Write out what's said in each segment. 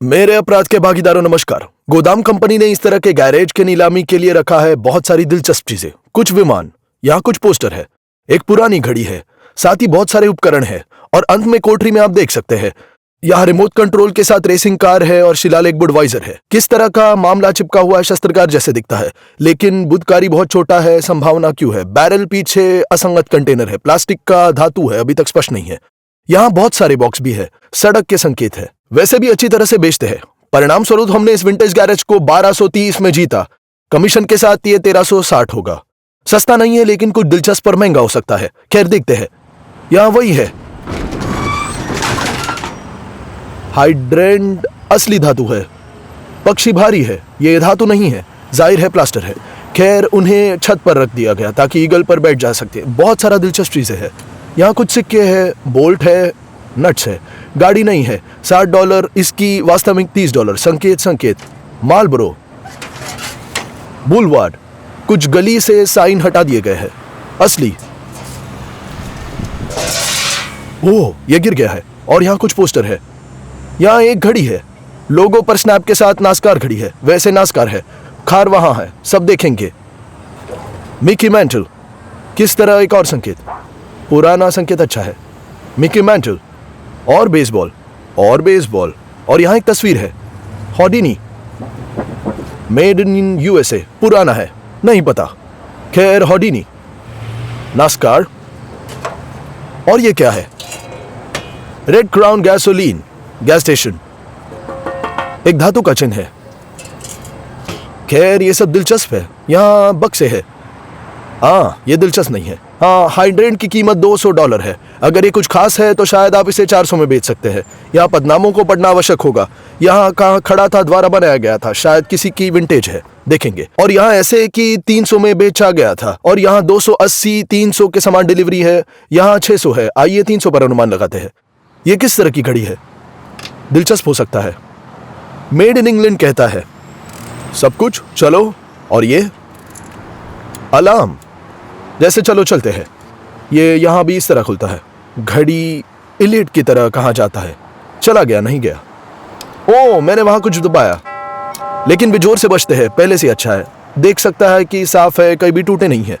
मेरे अपराध के भागीदारों नमस्कार। गोदाम कंपनी ने इस तरह के गैरेज के नीलामी के लिए रखा है बहुत सारी दिलचस्प चीजें। कुछ विमान, यहाँ कुछ पोस्टर है, एक पुरानी घड़ी है, साथ ही बहुत सारे उपकरण है और अंत में कोठरी में आप देख सकते हैं यहाँ रिमोट कंट्रोल के साथ रेसिंग कार है और शिलालेख बुडवाइजर है। किस तरह का मामला चिपका हुआ है शस्त्रकार जैसे दिखता है, लेकिन बुधकारी बहुत छोटा है। संभावना क्यों है? बैरल पीछे असंगत कंटेनर है, प्लास्टिक का धातु है, अभी तक स्पष्ट नहीं है। यहाँ बहुत सारे बॉक्स भी है, सड़क के संकेत है। वैसे भी अच्छी तरह से बेचते हैं। परिणाम स्वरूप हमने इस विंटेज गैरेज को 1230 में जीता। कमीशन के साथ ये 1360 होगा। सस्ता नहीं है, लेकिन कुछ दिलचस्प और महंगा हो सकता है। खैर देखते हैं। यहाँ वही है, हाइड्रेंट असली धातु है, पक्षी भारी है, ये धातु नहीं है, जाहिर है प्लास्टर है। खैर उन्हें छत पर रख दिया गया ताकि ईगल पर बैठ जा सकते। बहुत सारा दिलचस्प चीजें है। यहाँ कुछ सिक्के हैं, बोल्ट है, नट्स है। गाड़ी नहीं है, $60, इसकी वास्तविक $30। संकेत मालब्रो बुलवार्ड, कुछ गली से साइन हटा दिए गए हैं। असली, ओह ये गिर गया है। और यहाँ कुछ पोस्टर है। यहाँ एक घड़ी है, लोगो पर स्नैप के साथ नास्कार घड़ी है, वैसे नास्कार है। खार वहां है, सब देखेंगे। मिकी मैंटल, किस तरह एक और संकेत, पुराना संकेत अच्छा है। मिकी मैंटल और बेसबॉल और यहाँ एक तस्वीर है, हॉडिनी, मेड इन यूएसए, पुराना है, नहीं पता। खैर हॉडिनी, नास्कार। और ये क्या है? Red crown gasoline gas station, एक धातु का चिन्ह है। खैर ये सब दिलचस्प है। यहाँ बक्से है। हाँ ये दिलचस्प नहीं है। हाँ, हाइड्रेंट की कीमत $200 है। अगर ये कुछ खास है तो शायद आप इसे 400 में बेच सकते हैं। यहाँ पदनामों को पढ़ना आवश्यक होगा। यहाँ कहाँ खड़ा था, द्वारा बनाया गया था, शायद किसी की विंटेज है, देखेंगे। और यहाँ ऐसे कि 300 में बेचा गया था। और यहाँ 280, 300 के समान डिलीवरी है। यहाँ 600 है। आइए 300 पर अनुमान लगाते हैं। ये किस तरह की घड़ी है? दिलचस्प हो सकता है। मेड इन इंग्लैंड कहता है सब कुछ। चलो, और ये अलार्म जैसे, चलो चलते हैं। ये यहाँ भी इस तरह खुलता है। घड़ी इलिट की तरह कहाँ जाता है? चला गया, नहीं गया। ओ मैंने वहां कुछ दबाया, लेकिन बेजोर से बचते हैं, पहले से अच्छा है। देख सकता है कि साफ है, कहीं भी टूटे नहीं है।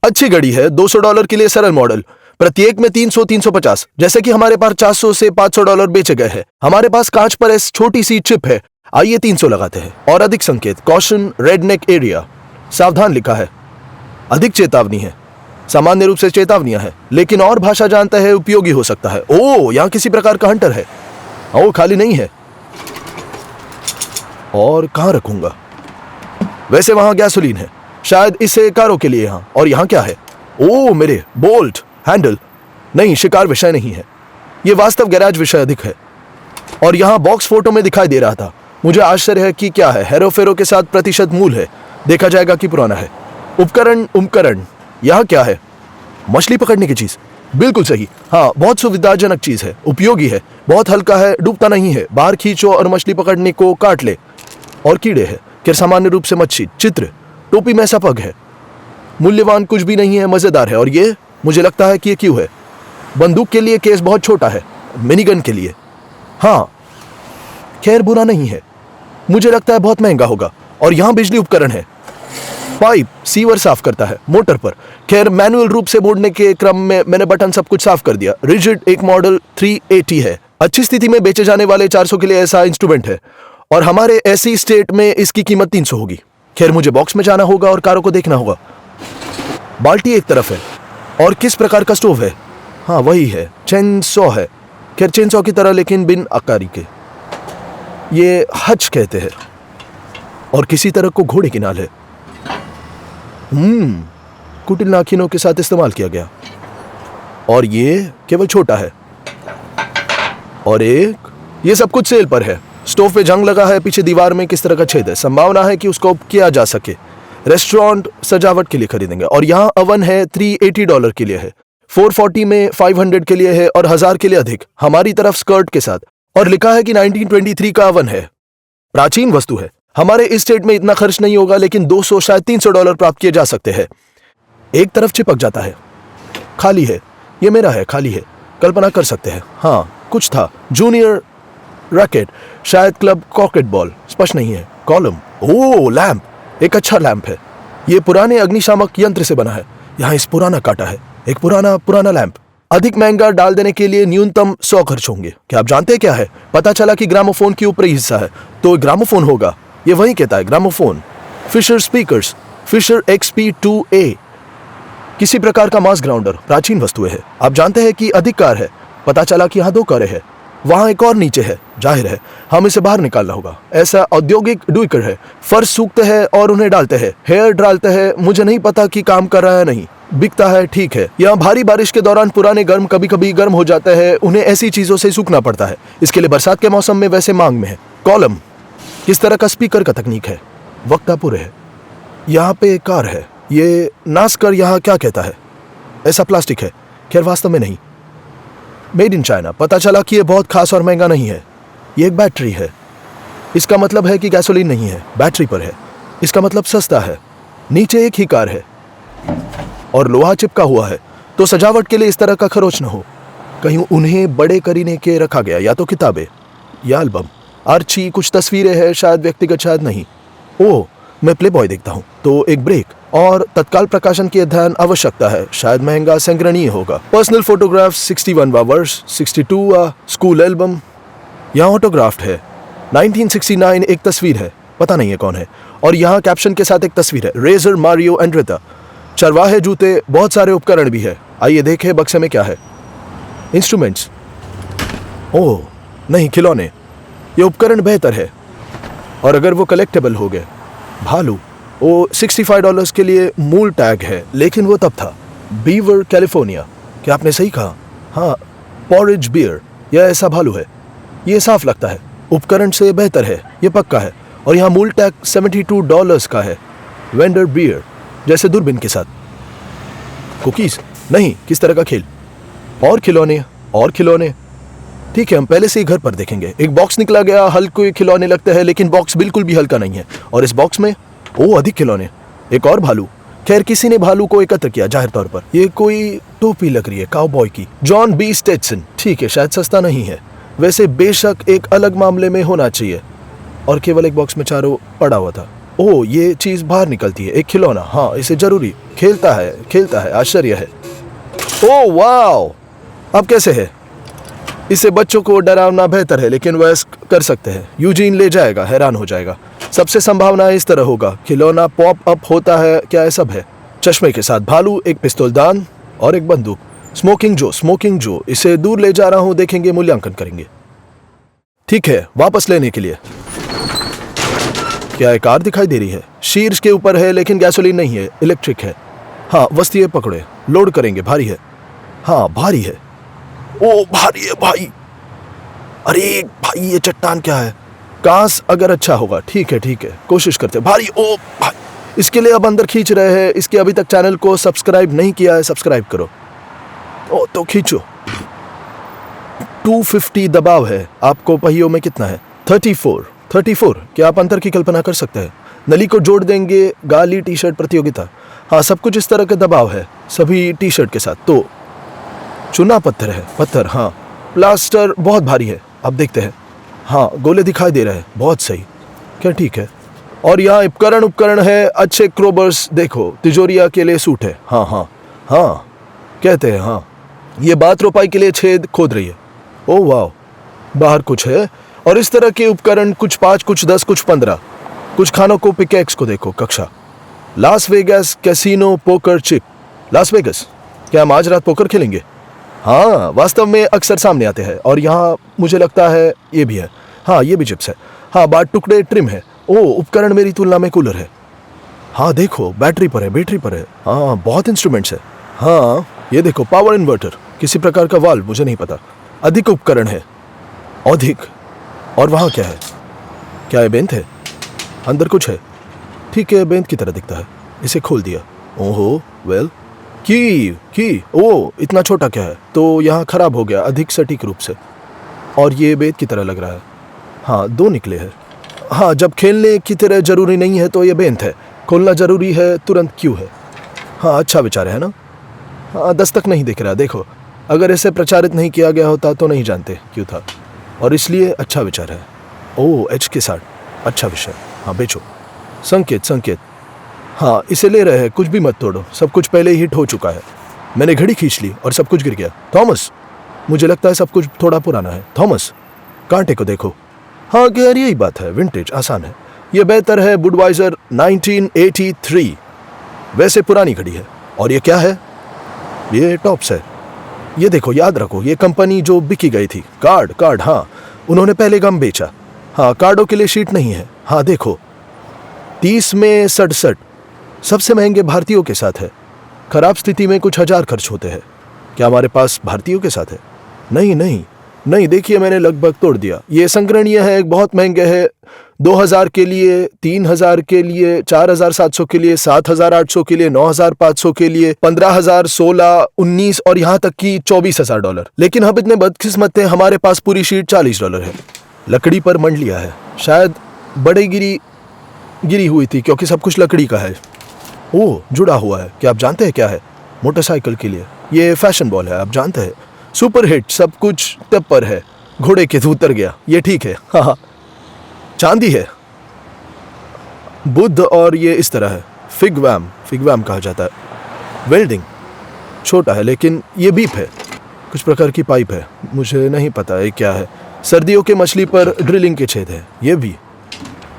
अच्छी घड़ी है। $200 के लिए सरल मॉडल, प्रत्येक में 300, 350। जैसे कि हमारे पास $400 से $500 बेचे गए हैं। हमारे पास कांच पर इस छोटी सी चिप है। आइए 300 लगाते हैं। और अधिक संकेत, कॉशन रेडनेक एरिया, सावधान लिखा है। अधिक चेतावनी है। सामान्य रूप से चेतावनियां हैं, लेकिन और भाषा जानता है उपयोगी हो सकता है। ओ यहां किसी प्रकार का हंटर है। ओ खाली नहीं है। और कहां रखूंगा? वैसे वहां गैसोलीन है, शायद इसे कारों के लिए। यहां और यहां क्या है? ओ मेरे बोल्ट हैंडल, नहीं, शिकार विषय नहीं है। यह वास्तव गैराज विषय अधिक है। और यहां बॉक्स फोटो में दिखाई दे रहा था। मुझे आश्चर्य है कि क्या है। हेरोफेरो के साथ प्रतिशत मूल है, देखा जाएगा कि पुराना है। उपकरण, यहां क्या है? मछली पकड़ने की चीज, बिल्कुल सही। हाँ, बहुत सुविधाजनक चीज है, उपयोगी है, बहुत हल्का है, डूबता नहीं है। बाहर खींचो और मछली पकड़ने को काट ले। और कीड़े हैं, फिर सामान्य रूप से मच्छी। चित्र, टोपी में ऐसा पग है। मूल्यवान कुछ भी नहीं है, मजेदार है। और ये मुझे लगता है कि ये क्यों है? बंदूक के लिए केस बहुत छोटा है, मिनीगन के लिए। हाँ खैर बुरा नहीं है, मुझे लगता है बहुत महंगा होगा। और यहाँ बिजली उपकरण है, पाइप सीवर साफ करता है मोटर पर। खैर मैनुअल रूप से मोड़ने के क्रम में मैंने बटन सब कुछ साफ कर दिया। रिजिड एक मॉडल 380 है, अच्छी स्थिति में बेचे जाने वाले 400 के लिए ऐसा इंस्ट्रूमेंट है। और हमारे ऐसी स्टेट में इसकी कीमत 300 होगी। खैर मुझे बॉक्स में जाना होगा और कारों को देखना होगा। बाल्टी एक तरफ है। और किस प्रकार का स्टोव है? हाँ वही है, चेनसॉ है। खैर चेनसॉ की तरह, लेकिन बिन आकारी के। ये हच कहते हैं। और किसी तरह को घोड़े की नाल है। कुटिल नाखिनों के साथ इस्तेमाल किया गया। और ये केवल छोटा है। और एक, ये सब कुछ सेल पर है। स्टोव पे जंग लगा है, पीछे दीवार में किस तरह का छेद है। संभावना है कि उसको किया जा सके। रेस्टोरेंट सजावट के लिए खरीदेंगे। और यहाँ अवन है, $380 के लिए है, 440 में 500 के लिए है और 1000 के लिए अधिक। हमारी तरफ स्कर्ट के साथ। और लिखा है कि 1923 का अवन है। प्राचीन वस्तु है। हमारे इस स्टेट में इतना खर्च नहीं होगा, लेकिन 200 शायद $300 प्राप्त किए जा सकते हैं। एक तरफ चिपक जाता है, खाली है। ये मेरा है, खाली है। कल्पना कर सकते हैं। हाँ कुछ था। जूनियर रैकेट, शायद क्लब क्रॉकेट बॉल, स्पष्ट नहीं है। कॉलम, ओह लैंप, एक अच्छा लैंप है। ये पुराने अग्निशामक यंत्र से बना है। यहाँ इस पुराना काटा है, एक पुराना लैंप। अधिक महंगा डाल देने के लिए न्यूनतम 100 खर्च होंगे। क्या आप जानते हैं क्या है? पता चला कि ग्रामोफोन की ऊपरी हिस्सा है, तो ग्रामोफोन होगा। ये वही कहता है, gramophone. Fisher speakers, Fisher XP2A, किसी प्रकार का मास ग्राउंडर, प्राचीन वस्तुएं है। आप जानते हैं कि अधिक कार है। पता चला कि यहाँ 2 कारें हैं, वहां एक और नीचे है। जाहिर है हम इसे बाहर निकालना होगा। ऐसा औद्योगिक डुइकर है। फर्श सूखते हैं और उन्हें डालते हैं, हेयर डालते हैं। मुझे नहीं पता कि काम कर रहा है नहीं, बिकता है, ठीक है। यहाँ भारी बारिश के दौरान पुराने गर्म कभी कभी गर्म हो जाते हैं, उन्हें ऐसी चीजों से सूखना पड़ता है। इसके लिए बरसात के मौसम में वैसे मांग में है। कॉलम, किस तरह का स्पीकर का तकनीक है? वक्तापुर है। यहाँ पे एक कार है। ये नास्कर यहाँ क्या कहता है? ऐसा प्लास्टिक है, खैर वास्तव में नहीं। Made in China. पता चला कि ये बहुत खास और महंगा नहीं है। ये एक बैटरी है। इसका मतलब है कि गैसोलीन नहीं है, बैटरी पर है। इसका मतलब सस्ता है। नीचे एक ही कार है और लोहा चिपका हुआ है, तो सजावट के लिए इस तरह का खरोच न हो। कहीं उन्हें बड़े करीने के रखा गया, या तो किताबें या एल्बम। आर्ची, कुछ तस्वीरें हैं, शायद व्यक्तिगत, शायद नहीं। ओह, मैं प्ले बॉय देखता हूँ, तो एक ब्रेक और तत्काल प्रकाशन की अध्ययन आवश्यकता है। शायद महंगा संग्रहणीय होगा। पर्सनल फोटोग्राफ 61वां वर्ष, 62वां स्कूल एल्बम। यहाँ ऑटोग्राफ्ट है। 1969 एक तस्वीर है, पता नहीं है कौन है। और यहाँ कैप्शन के साथ एक तस्वीर है, रेजर, मारियो एंड रिता। चरवाहे जूते, बहुत सारे उपकरण भी है। आइए देखें बक्से में क्या है। इंस्ट्रूमेंट्स, ओह नहीं, खिलौने। ये उपकरण बेहतर है। और अगर वो कलेक्टेबल हो गए, भालू, वो $65 के लिए मूल टैग है, लेकिन वो तब था। Beaver, California. क्या आपने सही कहा? हाँ, पॉरिज बियर, यह ऐसा भालू है। ये साफ लगता है, उपकरण से बेहतर है, ये पक्का है। और यहाँ मूल टैग $72 का है। वेंडर बियर, जैसे दूरबीन के साथ। कुकीज नहीं, किस तरह का खेल? और खिलौने। ठीक है, हम पहले से ही घर पर देखेंगे। एक बॉक्स निकला गया, हल्के खिलौने लगते हैं, लेकिन बॉक्स बिल्कुल भी हल्का नहीं है। और इस बॉक्स में अधिक खिलौने। एक और भालू। खैर, किसी ने भालू को एकत्र किया, जाहिर तौर पर। ये कोई टोपी लग रही है, काउबॉय की। John B Stetson. ठीक है, शायद सस्ता नहीं है। वैसे बेशक एक अलग मामले में होना चाहिए। और केवल एक बॉक्स में चारों पड़ा हुआ था। ओह, ये चीज बाहर निकलती है, एक खिलौना। हाँ, इसे जरूरी खेलता है। आश्चर्य है। ओह वाओ, अब कैसे है? इसे बच्चों को डरावना बेहतर है, लेकिन वयस्क कर सकते हैं। यूजीन ले जाएगा, हैरान हो जाएगा। सबसे संभावना इस तरह होगा, खिलौना पॉप अप होता है। क्या सब है? चश्मे के साथ भालू, एक पिस्तौलदान और एक बंदूक। स्मोकिंग जो। इसे दूर ले जा रहा हूं, देखेंगे, मूल्यांकन करेंगे। ठीक है, वापस लेने के लिए। क्या एक कार दिखाई दे रही है? शीर्ष के ऊपर है, लेकिन गैसोलीन नहीं है, इलेक्ट्रिक है। हाँ, वस्तिये पकड़े, लोड करेंगे। भारी है। हाँ, भारी है। ओ, भारी है भाई। अरे भाई, ये चट्टान क्या है? कांस अगर अच्छा होगा। ठीक है, कोशिश करते। भारी, ओ भाई, इसके लिए अब अंदर खींच रहे हैं। इसके अभी तक चैनल को सब्सक्राइब नहीं किया है, सब्सक्राइब करो। ओ, तो खींचो। 250 दबाव है। आपको पहियों में कितना है? 34। क्या आप अंतर की कल्पना कर सकते हैं? नली को जोड़ देंगे। गाली टी शर्ट प्रतियोगिता। हाँ, सब कुछ इस तरह का दबाव है, सभी टी शर्ट के साथ। तो चुना पत्थर है। हाँ, प्लास्टर बहुत भारी है। अब देखते हैं। हाँ, गोले दिखाई दे रहे हैं, बहुत सही। क्या ठीक है। और यहाँ उपकरण है, अच्छे क्रोबर्स। देखो, तिजोरिया के लिए सूट है। हाँ, कहते हैं। हाँ, ये बात रोपाई के लिए छेद खोद रही है। ओह वाह, बाहर कुछ है। और इस तरह के उपकरण, कुछ 5, कुछ 10, कुछ 15। कुछ खानों को, पिकेक्स को देखो। कक्षा Las Vegas casino poker chip. Las Vegas, क्या हम आज रात पोकर खेलेंगे? हाँ, वास्तव में अक्सर सामने आते हैं। और यहाँ मुझे लगता है ये भी है। हाँ, ये भी चिप्स है। हाँ, 12 टुकड़े ट्रिम है। ओह, उपकरण मेरी तुलना में कूलर है। हाँ देखो, बैटरी पर है। हाँ, बहुत इंस्ट्रूमेंट्स है। हाँ, ये देखो, पावर इन्वर्टर, किसी प्रकार का वाल्व, मुझे नहीं पता। अधिक उपकरण है, अधिक। और वहाँ क्या है? क्या ये बेंत है? अंदर कुछ है। ठीक है, बेंत की तरह दिखता है। इसे खोल दिया। ओहो, वेल, की ओ, इतना छोटा क्या है? तो यहाँ खराब हो गया, अधिक सटीक रूप से। और ये बेंत की तरह लग रहा है। हाँ, 2 निकले हैं। हाँ, जब खेलने की तरह जरूरी नहीं है तो ये बेंत है। खोलना जरूरी है, तुरंत क्यों है? हाँ, अच्छा विचार है ना? हाँ, दस्तक नहीं दिख रहा। देखो, अगर इसे प्रचारित नहीं किया गया होता तो नहीं जानते क्यों था। और इसलिए अच्छा विचार है। ओ एच के साथ अच्छा विषय, हाँ बेचो। संकेत संकेत, हाँ इसे ले रहे हैं, कुछ भी मत तोड़ो, सब कुछ पहले ही हिट हो चुका है। मैंने घड़ी खींच ली और सब कुछ गिर गया। थॉमस, मुझे लगता है सब कुछ थोड़ा पुराना है। थॉमस, कांटे को देखो। हाँ खैर यही बात है, विंटेज आसान है। यह बेहतर है बुडवाइजर 1983। वैसे पुरानी घड़ी है। और ये क्या है? ये टॉप्स है। ये देखो, याद रखो, ये कंपनी जो बिकी गई थी। कार्ड, हाँ उन्होंने पहले गम बेचा। हाँ कार्डों के लिए शीट नहीं है। हाँ देखो, 30 में 67 सबसे महंगे भारतीयों के साथ है। खराब स्थिति में कुछ हजार खर्च होते हैं। क्या हमारे पास भारतीयों के साथ है? नहीं, देखिए मैंने लगभग तोड़ दिया। ये संग्रहणीय है, बहुत महंगे है। 2000 के लिए, 3000 के लिए, 4700 के लिए, 7800 के लिए, 9500 के लिए, 15000, 16, 19 और यहाँ तक कि $24,000। लेकिन हम इतने बदकिस्मत थे, हमारे पास पूरी शीट $40 है। लकड़ी पर मंड लिया है, शायद बड़े गिरी हुई थी क्योंकि सब कुछ लकड़ी का है। ओह, जुड़ा हुआ है। क्या आप जानते हैं क्या है? मोटरसाइकिल के लिए ये फैशन बॉल है, आप जानते हैं। सुपर हिट, सब कुछ तब पर है। घोड़े के उतर गया, ये ठीक है। हाँ चांदी है। बुद्ध और ये इस तरह है। फिगवैम कहा जाता है। वेल्डिंग छोटा है, लेकिन ये बीप है, कुछ प्रकार की पाइप है, मुझे नहीं पता है क्या है। सर्दियों के मछली पर ड्रिलिंग के छेद है। ये भी,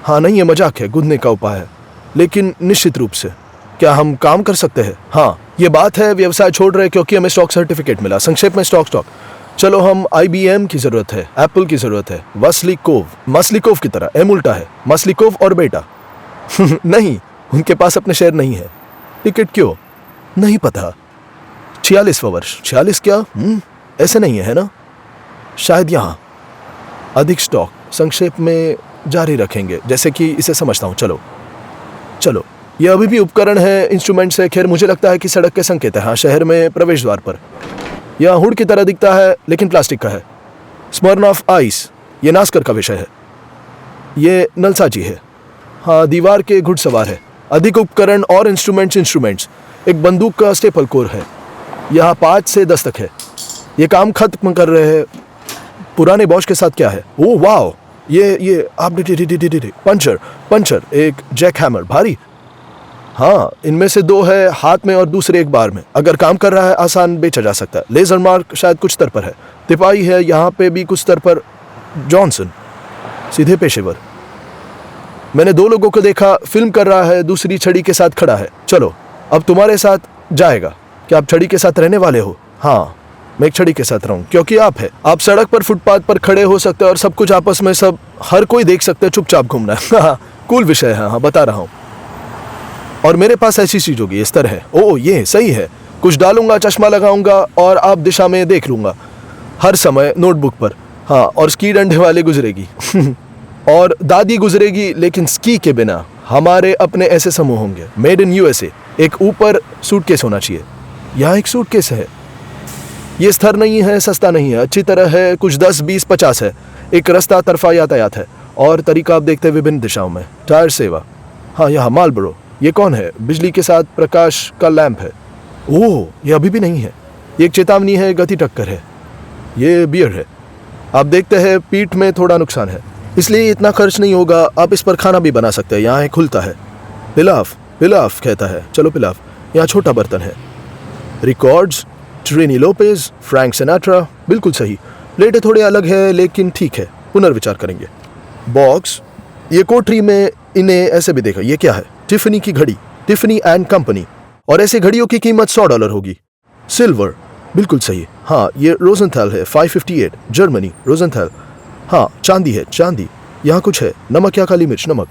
हाँ नहीं ये मजाक है, गूंदने का उपाय है, लेकिन निश्चित रूप से। क्या हम काम कर सकते हैं? हाँ ये बात है, व्यवसाय छोड़ रहे क्योंकि हमें स्टॉक सर्टिफिकेट मिला। संक्षेप में स्टॉक। चलो, हम IBM की जरूरत है, एप्पल की जरूरत है, मस्लिकोव की तरह, एम उल्टा है, मस्लिकोव और बेटा। नहीं, उनके पास अपने शेयर नहीं है। टिकट क्यों? नहीं पता। 46वां वर्ष। 46 क्या? ऐसे नहीं है ना? शायद यहाँ अधिक स्टॉक। संक्षेप में जारी रखेंगे, जैसे कि इसे समझता हूँ। चलो, यह अभी भी उपकरण है, इंस्ट्रूमेंट्स है। खैर मुझे लगता है कि सड़क के संकेत है। हाँ शहर में प्रवेश द्वार पर। यह हुड की तरह दिखता है, लेकिन प्लास्टिक का है। स्मर्नॉफ आइस, ये नास्कर का विषय है। ये नलसाजी है। हाँ दीवार के घुड़सवार है। अधिक उपकरण और इंस्ट्रूमेंट्स। एक बंदूक का स्टेपल कोर है। यहाँ 5 से 10 तक है। ये काम खत्म कर रहे हैं। पुराने बॉश के साथ क्या है? ओह वाह, ये आप पंचर, एक जैक हैमर, भारी। हाँ इनमें से 2 है हाथ में और दूसरे एक बार में। अगर काम कर रहा है, आसान बेचा जा सकता है। लेजर मार्क शायद कुछ स्तर पर है। तिपाई है यहाँ पे भी कुछ स्तर पर। जॉनसन सीधे पेशेवर। मैंने 2 लोगों को देखा, फिल्म कर रहा है, दूसरी छड़ी के साथ खड़ा है। चलो, अब तुम्हारे साथ जाएगा। क्या आप छड़ी के साथ रहने वाले हो? हाँ मैं एक छड़ी के साथ रहूं, क्योंकि आप सड़क पर, फुटपाथ पर खड़े हो सकते हैं और सब कुछ आपस में, सब हर कोई देख सकते हैं, चुपचाप घूमना। कूल विषय है। हाँ बता रहा हूँ। और मेरे पास ऐसी चीज होगी, इस तरह है। ओह ये सही है। कुछ डालूंगा, चश्मा लगाऊंगा और आप दिशा में देख लूंगा हर समय नोटबुक पर। हाँ और स्की डंडे वाले गुजरेगी। और दादी गुजरेगी, लेकिन स्की के बिना। हमारे अपने ऐसे समूह होंगे, मेड इन USA। एक ऊपर सूटकेस होना चाहिए। यहाँ एक सूटकेस है। ये स्थिर नहीं है, सस्ता नहीं है, अच्छी तरह है। कुछ 10, 20, 50 है। एक रास्ता तरफा यातायात है और तरीका आप देखते हैं विभिन्न दिशाओं में। टायर सेवा। हाँ यहाँ मालबोरो। ये कौन है? बिजली के साथ प्रकाश का लैंप है। ओह ये अभी भी नहीं है। ये एक चेतावनी है, गति टक्कर है। ये बियर है। आप देखते हैं पीठ में थोड़ा नुकसान है, इसलिए इतना खर्च नहीं होगा। आप इस पर खाना भी बना सकते हैं। यहाँ एक खुलता है। पिलाफ कहता है। चलो पिलाफ। यहाँ छोटा बर्तन है। Records, Trini Lopez, Frank Sinatra. बिल्कुल सही। प्लेटें थोड़े अलग है, लेकिन ठीक है, पुनर्विचार करेंगे। बॉक्स, ये कोठरी में इन्हें ऐसे भी देखा। ये क्या है? टिफनी की घड़ी, टिफनी एंड कंपनी। और ऐसे घड़ियों की कीमत $100 होगी। सिल्वर, बिल्कुल सही। हाँ ये रोजेंथल है, 558, जर्मनी, रोजेंथल। हाँ चांदी है, चांदी। यहाँ कुछ है, नमक या काली मिर्च। नमक।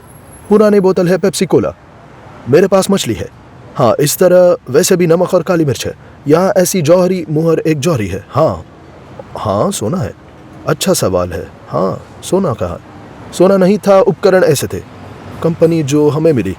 पुरानी बोतल है, पेप्सी कोला। मेरे पास मछली है। हाँ इस तरह, वैसे भी नमक और काली मिर्च है। यहाँ ऐसी जौहरी मुहर, एक जौहरी है। हाँ सोना है। अच्छा सवाल है। हाँ सोना कहाँ? सोना नहीं था, उपकरण ऐसे थे। कंपनी जो हमें मिली।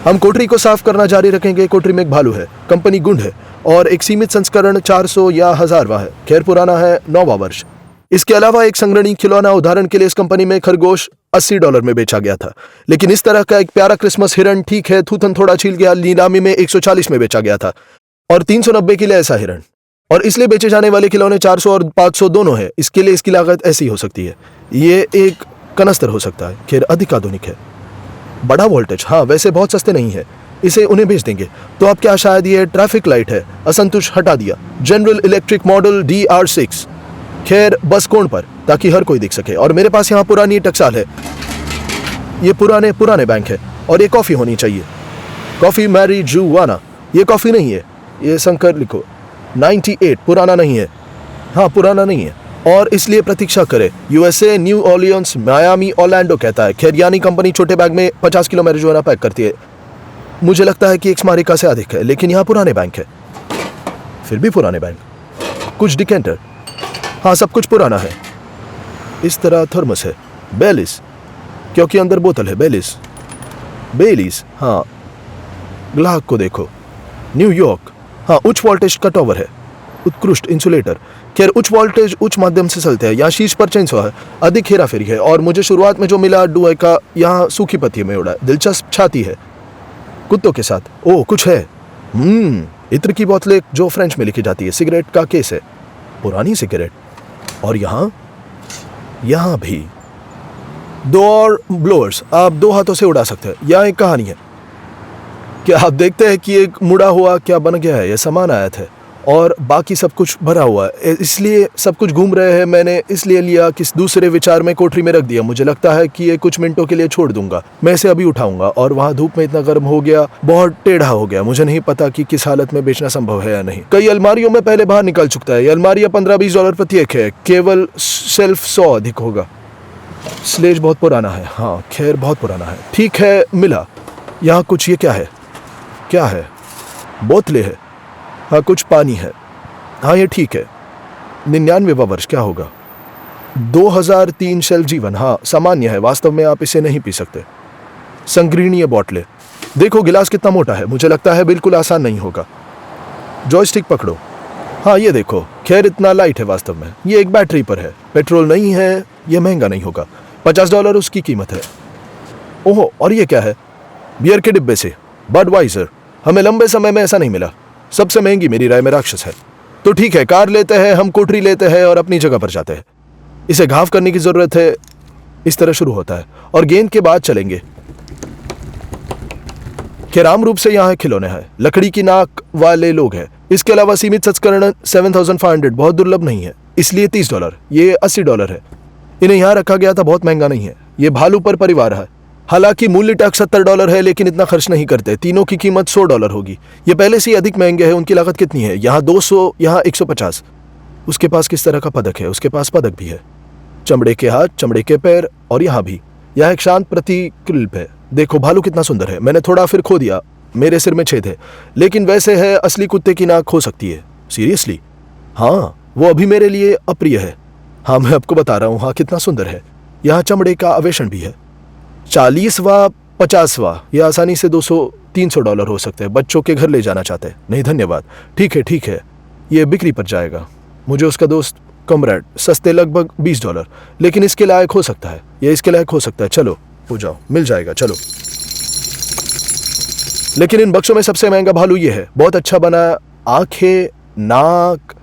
हम कोठरी को साफ करना जारी रखेंगे। कोठरी में एक भालू है, कंपनी गुंड है और एक सीमित संस्करण 400 या 1000वां है। खैर पुराना है, 9वां वर्ष। इसके अलावा एक संग्रहणीय खिलौना, उदाहरण के लिए इस कंपनी में खरगोश $80 में बेचा गया था। लेकिन इस तरह का एक प्यारा क्रिसमस हिरण, ठीक है, थूथन थोड़ा छील गया, नीलामी में 140 में बेचा गया था। और 390 के लिए ऐसा हिरण। और इसलिए बेचे जाने वाले खिलौने 400 और 500 दोनों है। इसके लिए इसकी लागत ऐसी हो सकती है। ये एक कनस्तर हो सकता है, खैर अधिक आधुनिक है। बड़ा वोल्टेज, हाँ वैसे बहुत सस्ते नहीं है, इसे उन्हें भेज देंगे। तो अब क्या, शायद ये ट्रैफिक लाइट है। असंतुष्ट हटा दिया। जनरल इलेक्ट्रिक मॉडल DR6, खैर बस कोण पर ताकि हर कोई देख सके। और मेरे पास यहाँ पुरानी टकसाल है, ये पुराने बैंक है। और ये कॉफी होनी चाहिए, कॉफी मैरिजुआना। ये कॉफी नहीं है, ये शंकर लिखो 98, पुराना नहीं है। हाँ पुराना नहीं है, और इसलिए प्रतीक्षा करे। USA, new Orleans, Miami, Orlando कहता है। खैर यानी कंपनी छोटे बैग में 50 किलो मैरिजुआना पैक करती है। मुझे लगता है कि एक स्मारिका से अधिक है, लेकिन यहाँ पुराने बैंक है। फिर भी पुराने बैंक, कुछ डिकेंटर, हाँ सब कुछ पुराना है। इस तरह थर्मस है, बेलिस, क्योंकि अंदर बोतल है। बेलीस, हाँ ग्राहक को देखो। न्यूयॉर्क, हाँ उच्च वोल्टेज का टॉवर है, उत्कृष्ट इंसुलेटर। खैर उच्च वोल्टेज उच्च माध्यम से चलते हैं। यहाँ शीश पर चेंसॉ है, अधिक हेराफेरी है। और मुझे शुरुआत में जो मिला डुए का, यहाँ सूखी पत्ती में उड़ा। दिलचस्प छाती है कुत्तों के साथ। ओह कुछ है, इत्र की बोतलें जो फ्रेंच में लिखी जाती है। सिगरेट का केस है, पुरानी सिगरेट। और यहाँ भी 2 और ब्लोअर्स, आप 2 हाथों से उड़ा सकते हैं। यहाँ एक कहानी है। क्या आप देखते हैं कि एक मुड़ा हुआ क्या बन गया है? यह सामान आया था और बाकी सब कुछ भरा हुआ है, इसलिए सब कुछ घूम रहे हैं। मैंने इसलिए लिया कि दूसरे विचार में कोठरी में रख दिया। मुझे लगता है कि ये कुछ मिनटों के लिए छोड़ दूंगा। मैं इसे अभी उठाऊंगा। और वहाँ धूप में इतना गर्म हो गया, बहुत टेढ़ा हो गया। मुझे नहीं पता कि किस हालत में बेचना संभव है या नहीं। कई अलमारियों में पहले बाहर निकल चुका है। ये अलमारियाँ $15-20 प्रत्येक है। केवल शेल्फ 100 अधिक होगा। स्लेज बहुत पुराना है, हाँ खैर बहुत पुराना है। ठीक है, मिला। यहाँ कुछ, ये क्या है? बोतलें है, हाँ कुछ पानी है। हाँ ये ठीक है। 99वां वर्ष, क्या होगा? 2003 शेल्फ जीवन, हाँ सामान्य है। वास्तव में आप इसे नहीं पी सकते। संग्रहणीय बोतलें देखो, गिलास कितना मोटा है। मुझे लगता है बिल्कुल आसान नहीं होगा। जॉयस्टिक पकड़ो, हाँ ये देखो। खैर इतना लाइट है वास्तव में। ये एक बैटरी पर है, पेट्रोल नहीं है। ये महंगा नहीं होगा, $50 उसकी कीमत है। ओहो, और ये क्या है? बियर के डिब्बे से बडवाइजर। हमें लंबे समय में ऐसा नहीं मिला। सबसे महंगी मेरी राय में राक्षस है। तो ठीक है, कार लेते हैं, हम कोठरी लेते हैं और अपनी जगह पर जाते हैं। इसे घाव करने की जरूरत है। इस तरह शुरू होता है और गेंद के बाद चलेंगे। खैर आम रूप से यहाँ खिलौने हैं, लकड़ी की नाक वाले लोग हैं। इसके अलावा सीमित संस्करण 7500 बहुत दुर्लभ नहीं है, इसलिए $30। ये $80 है। इन्हें यहाँ रखा गया था, बहुत महंगा नहीं है। ये भालू पर परिवार है। हालांकि मूल्य टैक्स $70 है, लेकिन इतना खर्च नहीं करते। तीनों की कीमत $100 होगी। ये पहले से ही अधिक महंगे हैं। उनकी लागत कितनी है? यहाँ 200, यहाँ 150। उसके पास किस तरह का पदक है? उसके पास पदक भी है, चमड़े के हाथ, चमड़े के पैर। और यहाँ भी, यह एक शांत प्रतिकल्प है। देखो भालू कितना सुंदर है। मैंने थोड़ा फिर खो दिया, मेरे सिर में छेद है, लेकिन वैसे है असली कुत्ते की नाक हो सकती है। सीरियसली? हाँ, वो अभी मेरे लिए अप्रिय है। हाँ मैं आपको बता रहा हूँ, हाँ कितना सुंदर है। यहाँ चमड़े का आवेशण भी है। 40वां 50वां, यह आसानी से $200-300 हो सकते हैं। बच्चों के घर ले जाना चाहते हैं? नहीं धन्यवाद। ठीक है, ये बिक्री पर जाएगा। मुझे उसका दोस्त कमरेड, सस्ते लगभग $20, लेकिन इसके लायक हो सकता है। ये इसके लायक हो सकता है। चलो हो जाओ, मिल जाएगा, चलो। लेकिन इन बक्सों में सबसे महंगा भालू ये है, बहुत अच्छा बना। आंखें, नाक,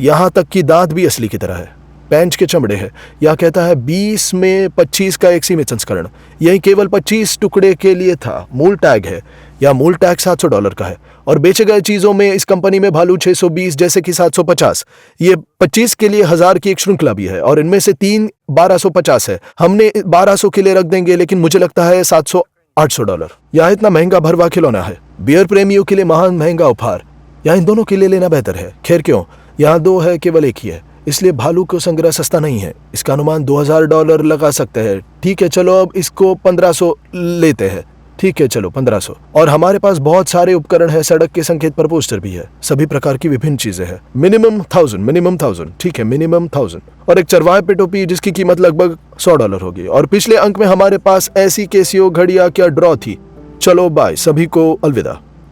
यहां तक कि दांत भी असली की तरह है। पैंच के चमड़े है। यह कहता है 20 में 25 का एक सीमित संस्करण। यही केवल 25 टुकड़े के लिए था। मूल टैग है, या मूल टैग $700 का है। और बेचे गए चीजों में इस कंपनी में भालू 620 जैसे कि 750। ये 25 के लिए 1000 की एक श्रृंखला भी है, और इनमें से 3 1250 है। हमने 1200 के लिए रख देंगे, लेकिन मुझे लगता है $700-800। यह इतना महंगा भरवा खिलौना है। बियर प्रेमियों के लिए महान महंगा उपहार। यहाँ इन दोनों के लिए लेना बेहतर है। खैर क्यों, यहाँ 2 है, केवल एक ही है, इसलिए भालू को संग्रह सस्ता नहीं है। इसका अनुमान $2000 लगा सकते हैं। ठीक है चलो, अब इसको 1500 लेते हैं। ठीक है चलो 1500। और हमारे पास बहुत सारे उपकरण है। सड़क के संकेत पर पोस्टर भी है, सभी प्रकार की विभिन्न चीजें हैं। मिनिमम 1000। ठीक है, मिनिमम 1000। और एक चरवाहे पे टोपी जिसकी कीमत लगभग $100 होगी। और पिछले अंक में हमारे पास ऐसी केसियो घड़ियां क्या ड्रॉ थी। चलो बाय, सभी को अलविदा।